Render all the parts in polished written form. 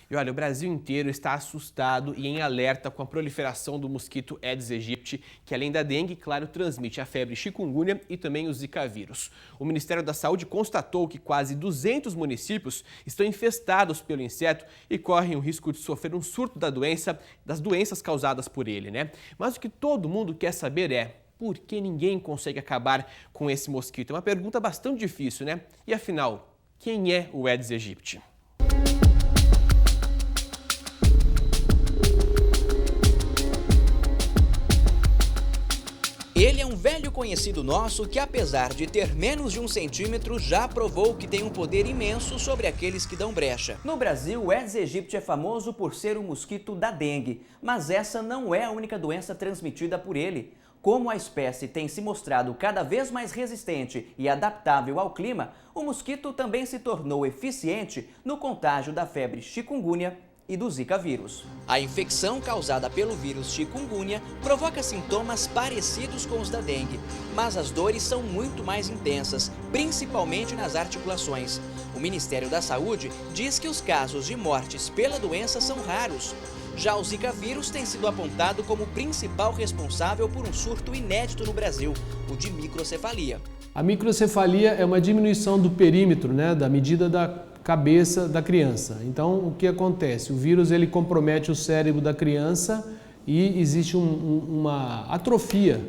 E olha, o Brasil inteiro está assustado e em alerta com a proliferação do mosquito Aedes aegypti, que além da dengue, claro, transmite a febre chikungunya e também o Zika vírus. O Ministério da Saúde constatou que quase 200 municípios estão infestados pelo inseto e correm o risco de sofrer um surto das doenças causadas por ele, né? Mas o que todo mundo quer saber é: por que ninguém consegue acabar com esse mosquito? É uma pergunta bastante difícil, né? E afinal, quem é o Aedes aegypti? Ele é um velho conhecido nosso que, apesar de ter menos de 1 centímetro, já provou que tem um poder imenso sobre aqueles que dão brecha. No Brasil, o Aedes aegypti é famoso por ser o mosquito da dengue, mas essa não é a única doença transmitida por ele. Como a espécie tem se mostrado cada vez mais resistente e adaptável ao clima, o mosquito também se tornou eficiente no contágio da febre chikungunya e do Zika vírus. A infecção causada pelo vírus chikungunya provoca sintomas parecidos com os da dengue, mas as dores são muito mais intensas, principalmente nas articulações. O Ministério da Saúde diz que os casos de mortes pela doença são raros. Já o Zika vírus tem sido apontado como o principal responsável por um surto inédito no Brasil, o de microcefalia. A microcefalia é uma diminuição do perímetro, da medida da cabeça da criança. Então, o que acontece? O vírus ele compromete o cérebro da criança e existe uma atrofia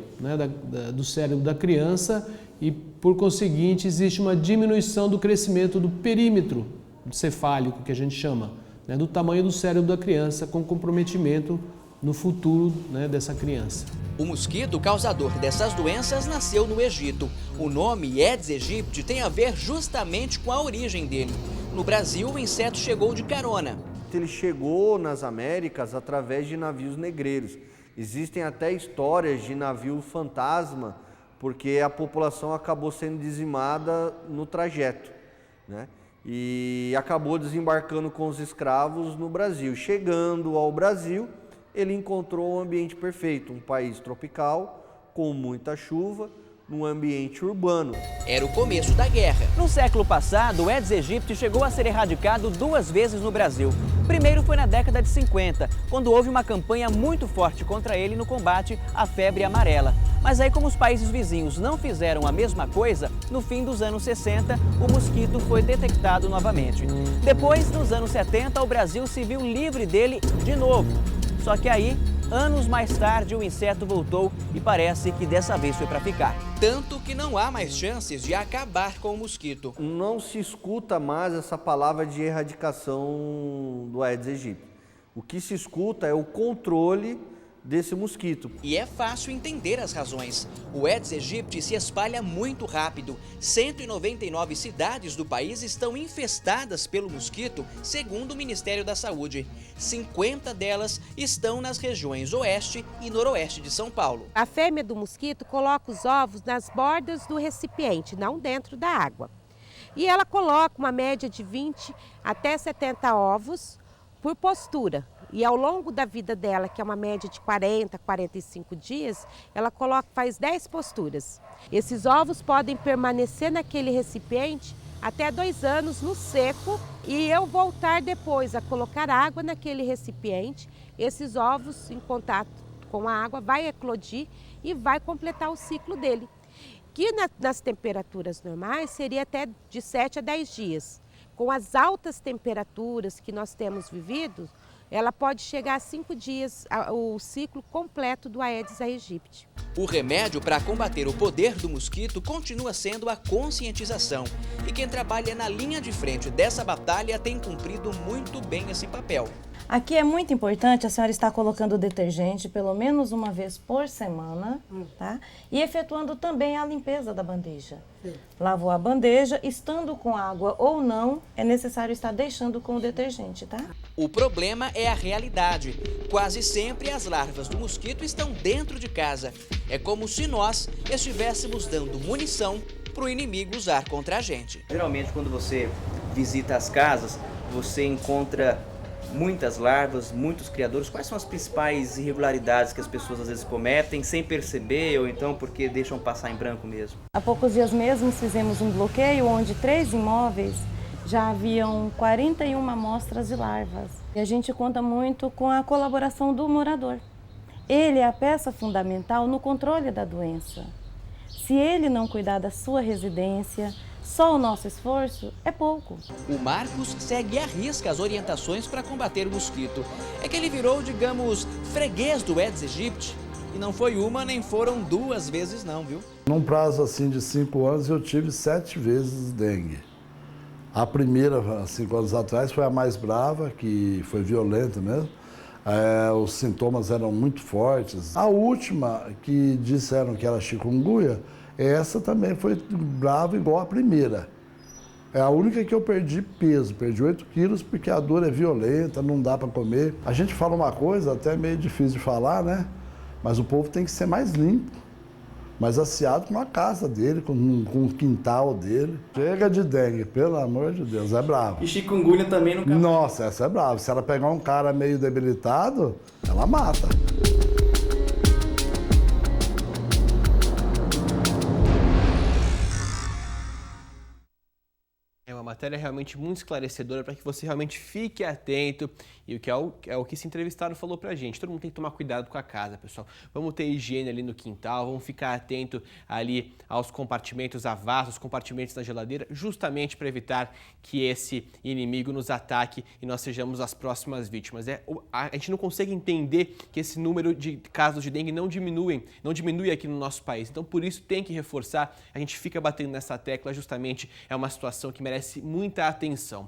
do cérebro da criança e, por conseguinte, existe uma diminuição do crescimento do perímetro cefálico, que a gente chama, do tamanho do cérebro da criança, com comprometimento no futuro dessa criança. O mosquito causador dessas doenças nasceu no Egito. O nome Aedes aegypti tem a ver justamente com a origem dele. No Brasil, o inseto chegou de carona. Ele chegou nas Américas através de navios negreiros. Existem até histórias de navio fantasma, porque a população acabou sendo dizimada no trajeto, E acabou desembarcando com os escravos no Brasil. Chegando ao Brasil, ele encontrou um ambiente perfeito, um país tropical, com muita chuva, num ambiente urbano. Era o começo da guerra. No século passado, o Aedes aegypti chegou a ser erradicado 2 vezes no Brasil. Primeiro foi na década de 50, quando houve uma campanha muito forte contra ele no combate à febre amarela. Mas aí, como os países vizinhos não fizeram a mesma coisa, no fim dos anos 60, o mosquito foi detectado novamente. Depois, nos anos 70, o Brasil se viu livre dele de novo. Só que aí, anos mais tarde, o inseto voltou e parece que dessa vez foi para ficar. Tanto que não há mais chances de acabar com o mosquito. Não se escuta mais essa palavra de erradicação do Aedes aegypti. O que se escuta é o controle desse mosquito. E é fácil entender as razões. O Aedes aegypti se espalha muito rápido. 199 cidades do país estão infestadas pelo mosquito, segundo o Ministério da Saúde. 50 delas estão nas regiões oeste e noroeste de São Paulo. A fêmea do mosquito coloca os ovos nas bordas do recipiente, não dentro da água. E ela coloca uma média de 20 até 70 ovos por postura. E ao longo da vida dela, que é uma média de 40, 45 dias, ela faz 10 posturas. Esses ovos podem permanecer naquele recipiente até 2 anos no seco e eu voltar depois a colocar água naquele recipiente. Esses ovos em contato com a água vai eclodir e vai completar o ciclo dele. Que nas temperaturas normais seria até de 7 a 10 dias. Com as altas temperaturas que nós temos vivido, ela pode chegar a 5 dias, o ciclo completo do Aedes aegypti. O remédio para combater o poder do mosquito continua sendo a conscientização. E quem trabalha na linha de frente dessa batalha tem cumprido muito bem esse papel. Aqui é muito importante a senhora estar colocando o detergente pelo menos uma vez por semana, tá? E efetuando também a limpeza da bandeja. Lavou a bandeja, estando com água ou não, é necessário estar deixando com o detergente, tá? O problema é a realidade. Quase sempre as larvas do mosquito estão dentro de casa. É como se nós estivéssemos dando munição para o inimigo usar contra a gente. Geralmente, quando você visita as casas, você encontra muitas larvas, muitos criadores. Quais são as principais irregularidades que as pessoas às vezes cometem sem perceber ou então porque deixam passar em branco mesmo? Há poucos dias mesmo fizemos um bloqueio onde 3 imóveis já haviam 41 amostras de larvas. E a gente conta muito com a colaboração do morador. Ele é a peça fundamental no controle da doença. Se ele não cuidar da sua residência, só o nosso esforço é pouco. O Marcos segue à risca as orientações para combater o mosquito. É que ele virou, digamos, freguês do Aedes aegypti. E não foi uma, nem foram 2 vezes não, viu? Num prazo assim de 5 anos, eu tive 7 vezes dengue. A primeira, 5 anos atrás, foi a mais brava, que foi violenta mesmo. Os sintomas eram muito fortes. A última, que disseram que era chikungunya, essa também foi brava igual a primeira. É a única que eu perdi peso, perdi 8 quilos, porque a dor é violenta, não dá para comer. A gente fala uma coisa, até meio difícil de falar, né? Mas o povo tem que ser mais limpo, mais aciado com a casa dele, com o quintal dele. Chega de dengue, pelo amor de Deus, é bravo. E chikungunya também no caso. Nossa, essa é brava. Se ela pegar um cara meio debilitado, ela mata. É uma matéria realmente muito esclarecedora para que você realmente fique atento e o que é o que esse entrevistado falou para a gente. Todo mundo tem que tomar cuidado com a casa, pessoal. Vamos ter higiene ali no quintal, vamos ficar atento ali aos compartimentos a vasos, compartimentos na geladeira, justamente para evitar que esse inimigo nos ataque e nós sejamos as próximas vítimas. A gente não consegue entender que esse número de casos de dengue não diminui aqui no nosso país. Então, por isso, tem que reforçar. A gente fica batendo nessa tecla, justamente é uma situação que merece muita atenção.